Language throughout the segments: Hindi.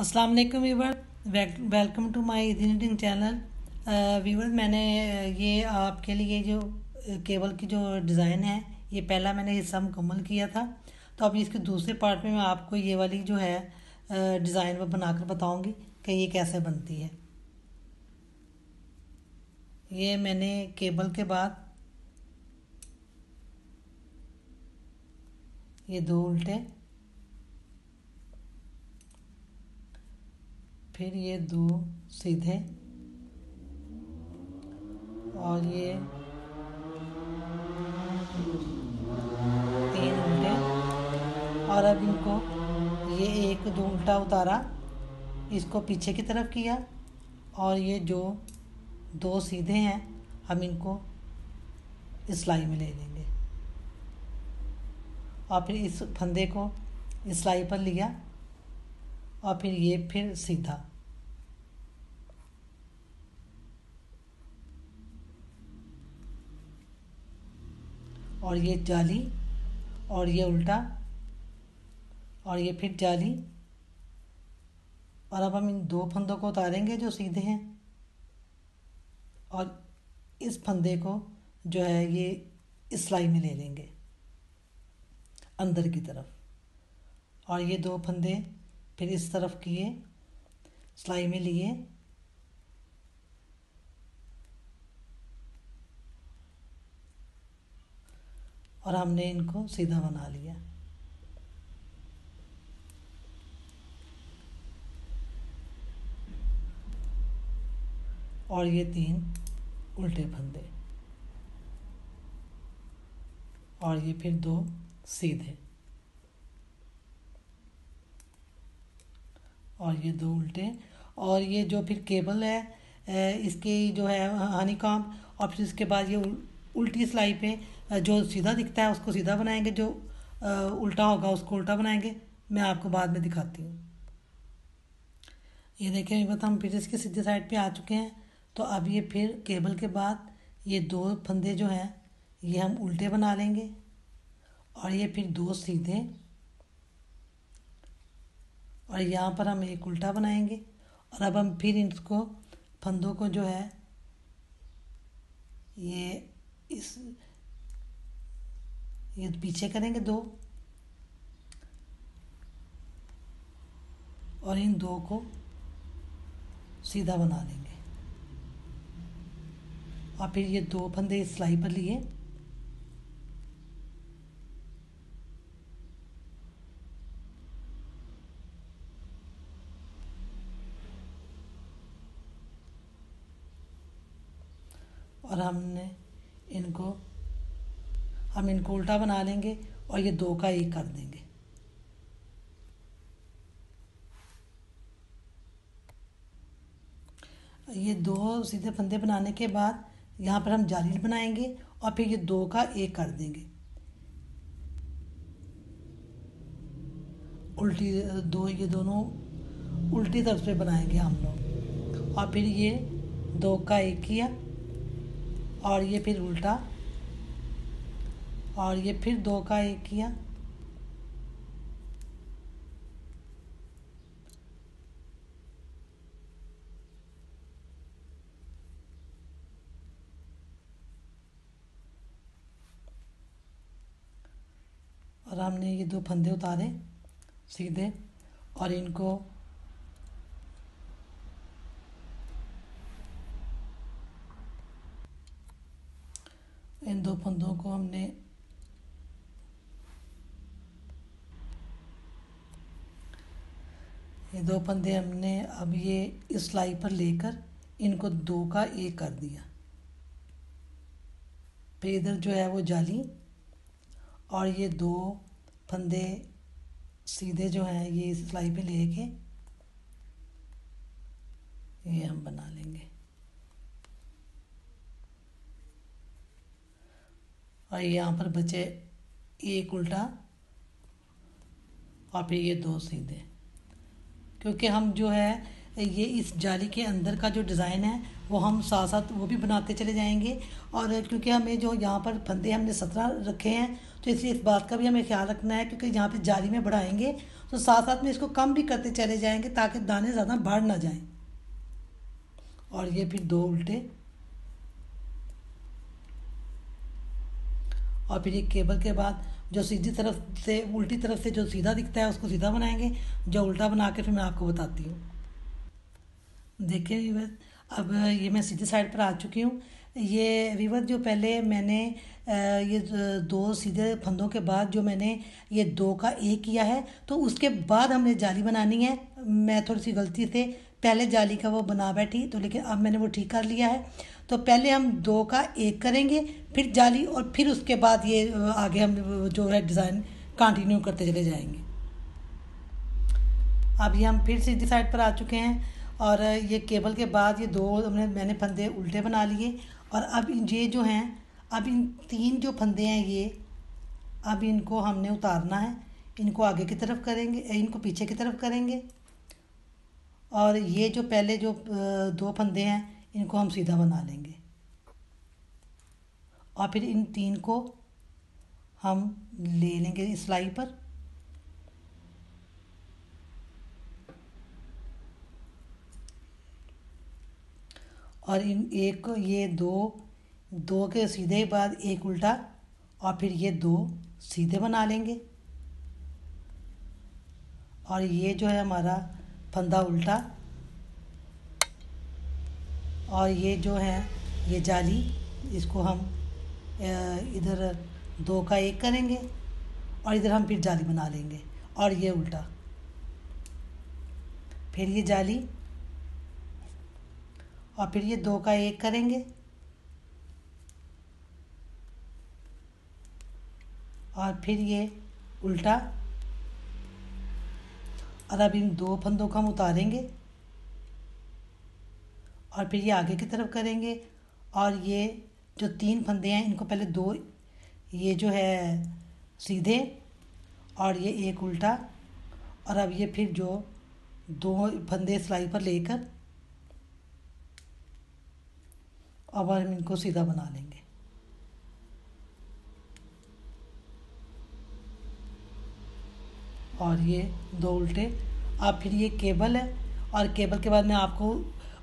अस्सलाम वालेकुम viewer, welcome to my engineering channel. Viewer, मैंने ये आपके लिए जो केबल की जो डिज़ाइन है, ये पहला मैंने हिस्सा मुकम्मल किया था। तो अभी इसके दूसरे पार्ट में मैं आपको ये वाली जो है डिज़ाइन वो बनाकर बताऊंगी कि ये कैसे बनती है। ये मैंने केबल के बाद ये दो उल्टे, फिर ये दो सीधे और ये तीन उल्टे, और अब इनको ये एक दो उल्टा उतारा, इसको पीछे की तरफ किया, और ये जो दो सीधे हैं हम इनको सिलाई में ले लेंगे, और फिर इस फंदे को सिलाई पर लिया, और फिर ये फिर सीधा, और ये जाली, और ये उल्टा, और ये फिर जाली। और अब हम इन दो फंदों को उतारेंगे जो सीधे हैं, और इस फंदे को जो है ये सिलाई में ले लेंगे अंदर की तरफ, और ये दो फंदे फिर इस तरफ किए, सिलाई में लिए, और हमने इनको सीधा बना लिया। और ये तीन उल्टे फंदे, और ये फिर दो सीधे, और ये दो उल्टे, और ये जो फिर केबल है इसकी जो है हनी कॉम, और फिर इसके बाद ये उल्टी सिलाई पे जो सीधा दिखता है उसको सीधा बनाएंगे, जो उल्टा होगा उसको उल्टा बनाएंगे। मैं आपको बाद में दिखाती हूँ। ये देखें, बस हम फिर इसके सीधे साइड पे आ चुके हैं। तो अब ये फिर केबल के बाद ये दो फंदे जो हैं ये हम उल्टे बना लेंगे, और ये फिर दो सीधे, और यहाँ पर हम एक उल्टा बनाएंगे। और अब हम फिर इसको फंदों को जो है ये पीछे करेंगे दो, और इन दो को सीधा बना लेंगे, और फिर ये दो फंदे इस सिलाई पर लिए, और हम इनको उल्टा बना लेंगे, और ये दो का एक कर देंगे। ये दो सीधे फंदे बनाने के बाद यहाँ पर हम जाली बनाएंगे, और फिर ये दो का एक कर देंगे। उल्टी दो, ये दोनों उल्टी तरफ से बनाएंगे हम लोग, और फिर ये दो का एक किया, और ये फिर उल्टा, और ये फिर दो का एक किया, और हमने ये दो फंदे उतारे सीधे, और इनको इन दो फंदों को हमने ये दो फंदे हमने अब ये इस सिलाई पर लेकर इनको दो का एक कर दिया। फिर इधर जो है वो जाली, और ये दो फंदे सीधे जो हैं ये इस सिलाई पे लेके ये हम बना लेंगे, और यहाँ पर बचे एक उल्टा, और फिर ये दो सीधे। क्योंकि हम जो है ये इस जाली के अंदर का जो डिज़ाइन है वो हम साथ साथ वो भी बनाते चले जाएंगे। और क्योंकि हमें जो यहाँ पर फंदे हमने 17 रखे हैं, तो इसलिए इस बात का भी हमें ख्याल रखना है, क्योंकि यहाँ पे जाली में बढ़ाएंगे तो साथ साथ में इसको कम भी करते चले जाएंगे ताकि दाने ज़्यादा बढ़ ना जाएं। और ये फिर 2 उल्टे, और फिर एक केबल के बाद जो सीधी तरफ से उल्टी तरफ से जो सीधा दिखता है उसको सीधा बनाएंगे, जो उल्टा बना के फिर मैं आपको बताती हूँ। देखिए वीवर, अब ये मैं सीधी साइड पर आ चुकी हूँ। ये वीवर जो पहले मैंने ये 2 सीधे फंदों के बाद जो मैंने ये 2 का 1 किया है, तो उसके बाद हमने जाली बनानी है। मैं थोड़ी सी गलती से पहले जाली का वो बना बैठी, तो लेकिन अब मैंने वो ठीक कर लिया है। तो पहले हम 2 का 1 करेंगे, फिर जाली, और फिर उसके बाद ये आगे हम जो है डिज़ाइन कंटिन्यू करते चले जाएंगे। अब ये हम फिर सीधी साइड पर आ चुके हैं, और ये केबल के बाद ये 2 मैंने फंदे उल्टे बना लिए। और अब ये जो हैं, अब इन 3 जो फंदे हैं ये, अब इनको हमने उतारना है। इनको आगे की तरफ करेंगे, इनको पीछे की तरफ करेंगे, और ये जो पहले जो 2 फंदे हैं इनको हम सीधा बना लेंगे, और फिर इन 3 को हम ले लेंगे इस सिलाई पर। और इन एक ये 2 के सीधे बाद 1 उल्टा, और फिर ये 2 सीधे बना लेंगे। और ये जो है हमारा फंदा उल्टा, और ये जो है ये जाली, इसको हम इधर 2 का 1 करेंगे, और इधर हम फिर जाली बना लेंगे, और ये उल्टा, फिर ये जाली, और फिर ये 2 का 1 करेंगे, और फिर ये उल्टा। और अब इन 2 फंदों को हम उतारेंगे, और फिर ये आगे की तरफ करेंगे। और ये जो 3 फंदे हैं इनको पहले 2 ये जो है सीधे, और ये 1 उल्टा, और अब ये फिर जो 2 फंदे सिलाई पर लेकर अब हम इनको सीधा बना लेंगे। और ये 2 उल्टे। अब फिर ये केबल है, और केबल के बाद मैं आपको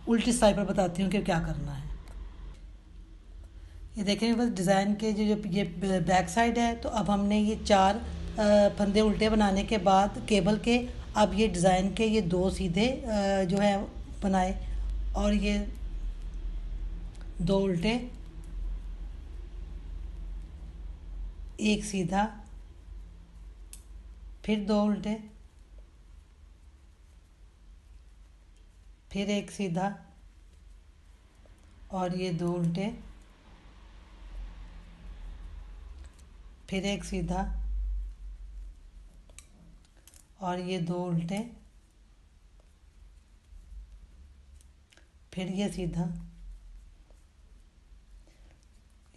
उल्टी सिलाई पर बताती हूँ कि क्या करना है। ये देखें बस डिज़ाइन के जो ये बैक साइड है, तो अब हमने ये 4 फंदे उल्टे बनाने के बाद केबल के, अब ये डिज़ाइन के ये 2 सीधे जो है बनाए, और ये 2 उल्टे, 1 सीधा, फिर 2 उल्टे, फिर 1 सीधा, और ये 2 उल्टे, फिर 1 सीधा, और ये 2 उल्टे, फिर ये सीधा,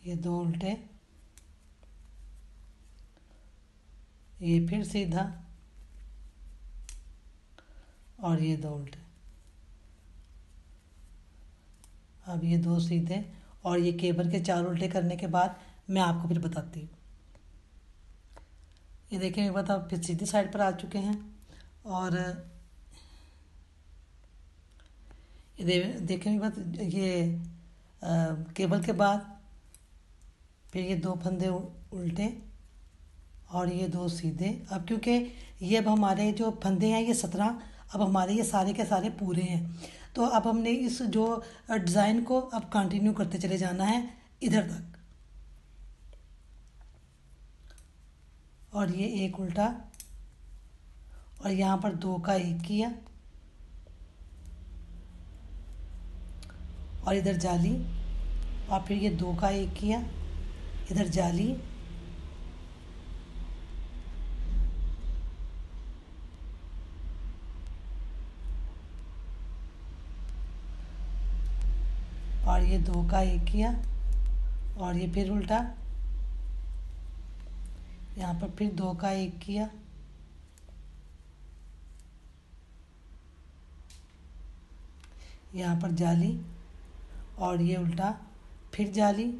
ये 2 उल्टे, ये फिर सीधा, और ये 2 उल्टे। अब ये 2 सीधे, और ये केबल के 4 उल्टे करने के बाद मैं आपको फिर बताती हूँ। ये देखिए एक बार आप फिर सीधी साइड पर आ चुके हैं, और ये देखें बात ये केबल के बाद फिर ये 2 फंदे उल्टे, और ये 2 सीधे। अब क्योंकि ये अब हमारे जो फंदे हैं ये 17, अब हमारे ये सारे के सारे पूरे हैं, तो अब हमने इस जो डिज़ाइन को अब कंटिन्यू करते चले जाना है इधर तक। और ये 1 उल्टा, और यहाँ पर 2 का 1 किया, और इधर जाली, और फिर ये 2 का 1 किया, इधर जाली, और ये 2 का 1 किया, और ये फिर उल्टा, यहाँ पर फिर 2 का 1 किया, यहाँ पर जाली और ये उल्टा फिर जाली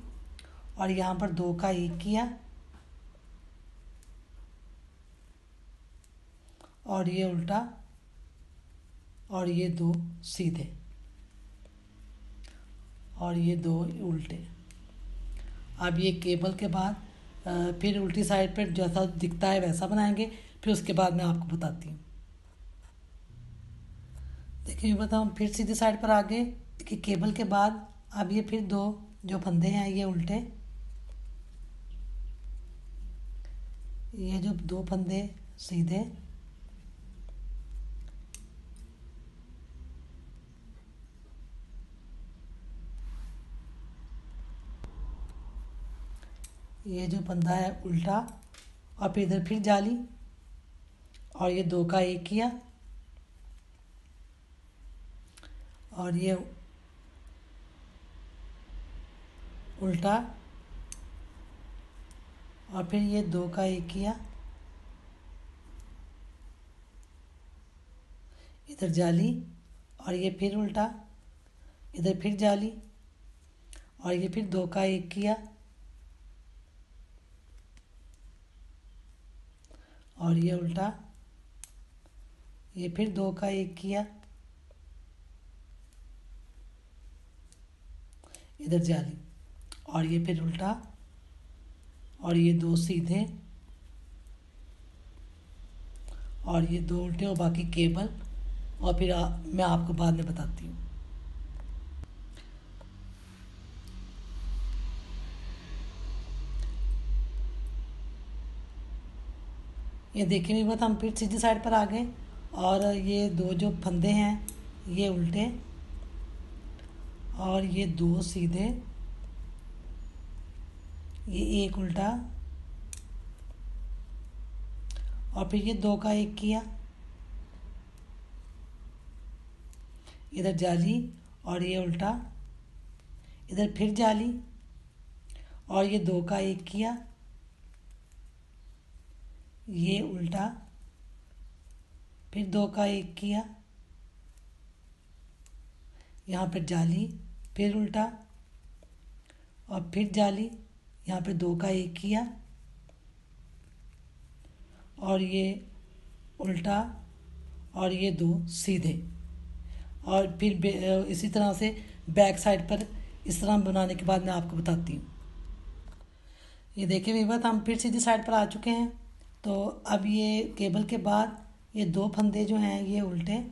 और यहाँ पर 2 का 1 किया और ये उल्टा और ये 2 सीधे और ये 2 उल्टे। अब ये केबल के बाद फिर उल्टी साइड पर जैसा दिखता है वैसा बनाएंगे, फिर उसके बाद मैं आपको बताती हूँ। देखिए बताओ, हम फिर सीधी साइड पर आ गए। देखिए केबल के बाद अब ये फिर 2 जो फंदे हैं ये उल्टे, ये जो 2 फंदे सीधे, ये जो फंदा है उल्टा और फिर इधर फिर जाली और ये 2 का 1 किया और ये उल्टा और फिर ये 2 का 1 किया, इधर जाली और ये फिर उल्टा, इधर फिर जाली और ये फिर 2 का 1 किया और ये उल्टा, ये फिर 2 का 1 किया, इधर जाली और ये फिर उल्टा और ये 2 सीधे और ये 2 उल्टे और बाकी केबल। और फिर मैं आपको बाद में बताती हूँ। ये देखिए मेरी बात, हम फिर सीधी साइड पर आ गए और ये 2 जो फंदे हैं ये उल्टे और ये 2 सीधे, ये 1 उल्टा और फिर ये 2 का 1 किया, इधर जाली और ये उल्टा, इधर फिर जाली और ये 2 का 1 किया, ये उल्टा, फिर 2 का 1 किया, यहाँ पर जाली, फिर उल्टा और फिर जाली, यहाँ पे 2 का 1 किया और ये उल्टा और ये 2 सीधे और फिर इसी तरह से बैक साइड पर इस तरह बनाने के बाद मैं आपको बताती हूँ। ये देखिए मेरी बात, हम फिर सीधी साइड पर आ चुके हैं। तो अब ये केबल के बाद ये 2 फंदे जो हैं ये उल्टे,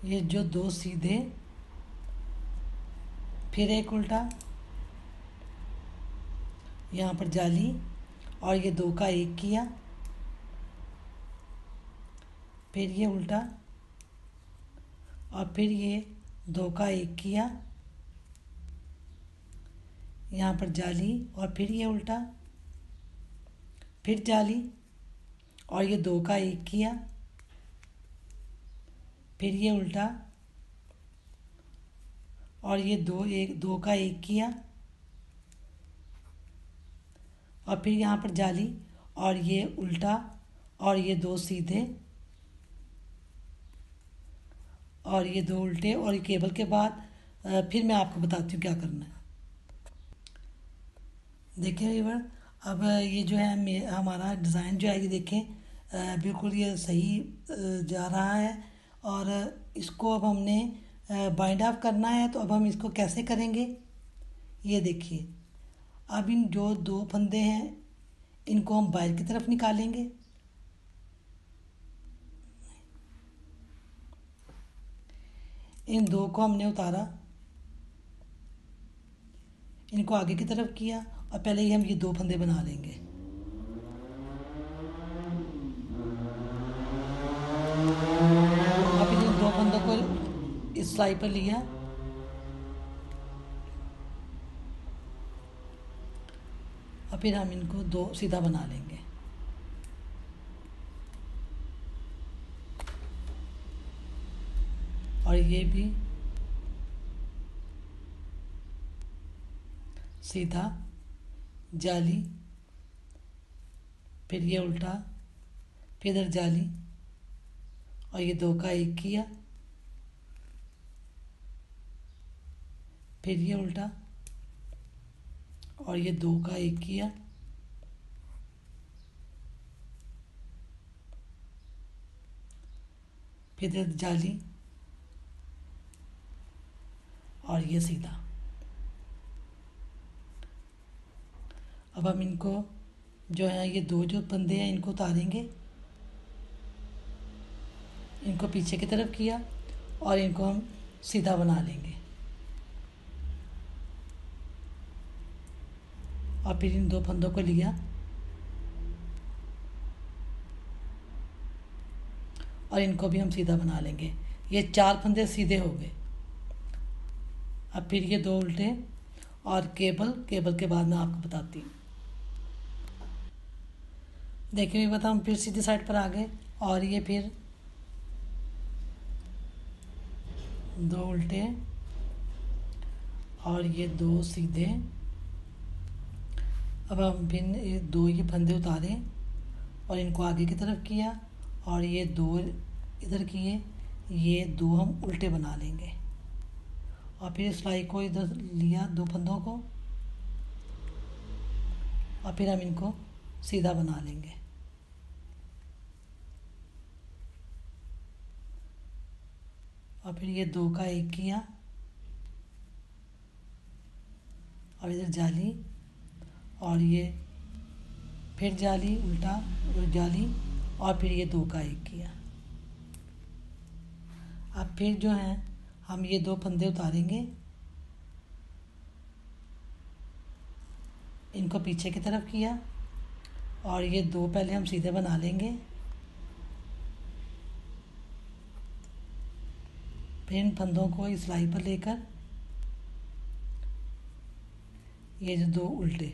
ये जो 2 सीधे, फिर 1 उल्टा, यहाँ पर जाली और ये 2 का 1 किया, फिर ये उल्टा और फिर ये 2 का 1 किया, यहाँ पर जाली और फिर ये उल्टा, फिर जाली और ये 2 का 1 किया, फिर ये उल्टा और ये 2 का 1 किया और फिर यहाँ पर जाली और ये उल्टा और ये 2 सीधे और ये 2 उल्टे और ये केबल के बाद फिर मैं आपको बताती हूँ क्या करना है। देखिए व्यूअर, अब ये जो है हमारा डिज़ाइन जो है ये देखें बिल्कुल ये सही जा रहा है और इसको अब हमने बाइंड ऑफ करना है। तो अब हम इसको कैसे करेंगे, ये देखिए। अब इन जो 2 फंदे हैं इनको हम बाहर की तरफ निकालेंगे, इन 2 को हमने उतारा, इनको आगे की तरफ किया और पहले ही हम ये 2 फंदे बना लेंगे। अब इन 2 फंदों को इस सिलाई पर लिया और फिर हम इनको 2 सीधा बना लेंगे। और ये भी सीधा, जाली, फिर ये उल्टा, फिर इधर जाली और ये 2 का 1 किया, फिर ये उल्टा और ये 2 का 1 किया, फिर जाली और ये सीधा। अब हम इनको जो है ये 2 जो फंदे हैं इनको उतारेंगे, इनको पीछे की तरफ किया और इनको हम सीधा बना लेंगे और फिर इन 2 फंदों को लिया और इनको भी हम सीधा बना लेंगे। ये 4 फंदे सीधे हो गए। अब फिर ये 2 उल्टे और केबल के बाद मैं आपको बताती हूँ। देखिए मैं हम फिर सीधी साइड पर आ गए और ये फिर 2 उल्टे और ये 2 सीधे। अब हम फिर 2 ये फंदे उतारे और इनको आगे की तरफ किया और ये 2 इधर किए, ये 2 हम उल्टे बना लेंगे और फिर सिलाई को इधर लिया 2 फंदों को और फिर हम इनको सीधा बना लेंगे। और फिर ये 2 का 1 किया और इधर जाली और ये फिर जाली उल्टा और जाली और फिर ये 2 का 1 किया। अब फिर जो है हम ये 2 फंदे उतारेंगे, इनको पीछे की तरफ किया और ये 2 पहले हम सीधे बना लेंगे, फिर इन फंदों को इस सिलाई पर लेकर ये जो 2 उल्टे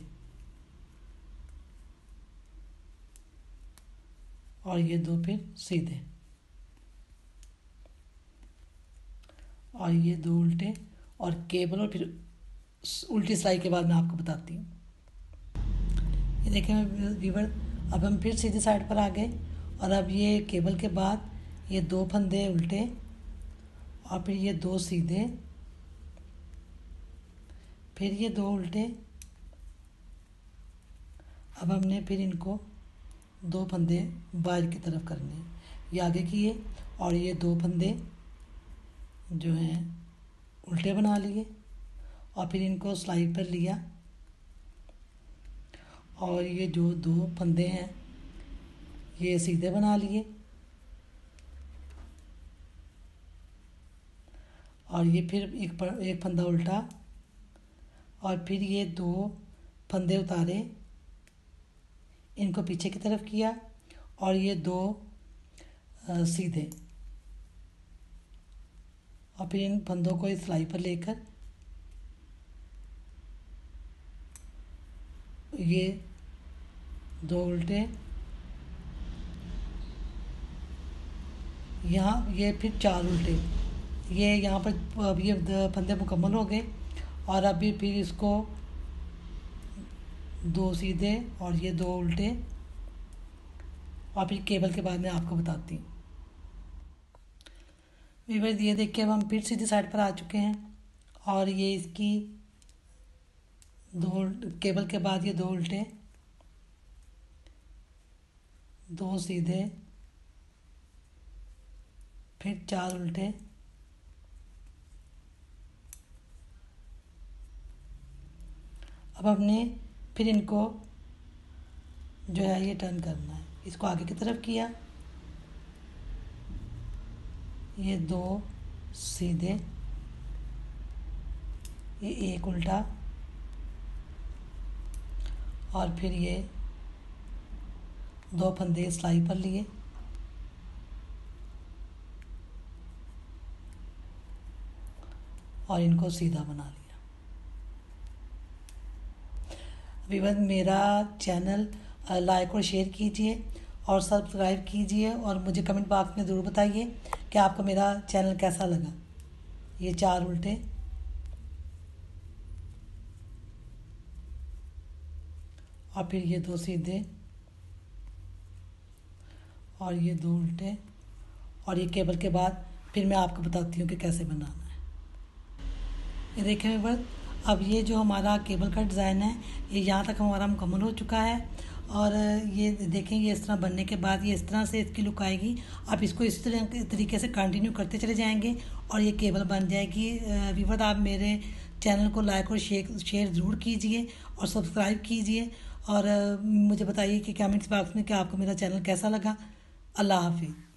और ये 2 फिर सीधे और ये 2 उल्टे और केबल और फिर उल्टी सिलाई के बाद मैं आपको बताती हूँ। ये देखें व्यूअर, अब हम फिर सीधी साइड पर आ गए और अब ये केबल के बाद ये 2 फंदे उल्टे और फिर ये 2 सीधे, फिर ये 2 उल्टे। अब हमने फिर इनको 2 फंदे बाहर की तरफ करने हैं, ये आगे किए और ये 2 फंदे जो हैं उल्टे बना लिए और फिर इनको सिलाई पर लिया और ये जो 2 फंदे हैं ये सीधे बना लिए और ये फिर एक फंदा उल्टा और फिर ये 2 फंदे उतारे, इनको पीछे की तरफ किया और ये 2 सीधे और फिर इन फंदों को इस सिलाई पर लेकर ये 2 उल्टे, यहाँ ये फिर 4 उल्टे, ये यहाँ पर अब ये फंदे मुकम्मल हो गए और अभी फिर इसको 2 सीधे और ये 2 उल्टे और फिर केबल के बाद मैं आपको बताती हूँ। व्यूअर्स ये देखिए अब हम फिर सीधी साइड पर आ चुके हैं और ये इसकी 2 केबल के बाद ये 2 उल्टे, 2 सीधे, फिर 4 उल्टे अब हमने फिर इनको जो है ये टर्न करना है, इसको आगे की तरफ किया, ये 2 सीधे, ये 1 उल्टा और फिर ये 2 फंदे सिलाई पर लिए और इनको सीधा बना लिया। व्यूअर्स मेरा चैनल लाइक और शेयर कीजिए और सब्सक्राइब कीजिए और मुझे कमेंट बॉक्स में ज़रूर बताइए कि आपको मेरा चैनल कैसा लगा। ये 4 उल्टे और फिर ये 2 सीधे और ये 2 उल्टे और ये केबल के बाद फिर मैं आपको बताती हूँ कि कैसे बनाना है। ये देखें व्यूअर्स, अब ये जो हमारा केबल का डिज़ाइन है ये यहाँ तक हमारा मुकम्मल हो चुका है। और ये देखें, ये इस तरह बनने के बाद ये इस तरह से इसकी लुक आएगी। आप इसको इस तरह तरीके से कंटिन्यू करते चले जाएंगे और ये केबल बन जाएगी। व्यूअर्स, आप मेरे चैनल को लाइक और शेयर ज़रूर कीजिए और सब्सक्राइब कीजिए। और मुझे बताइए कि कमेंट्स बॉक्स में कि आपको मेरा चैनल कैसा लगा। अल्लाह हाफिज़।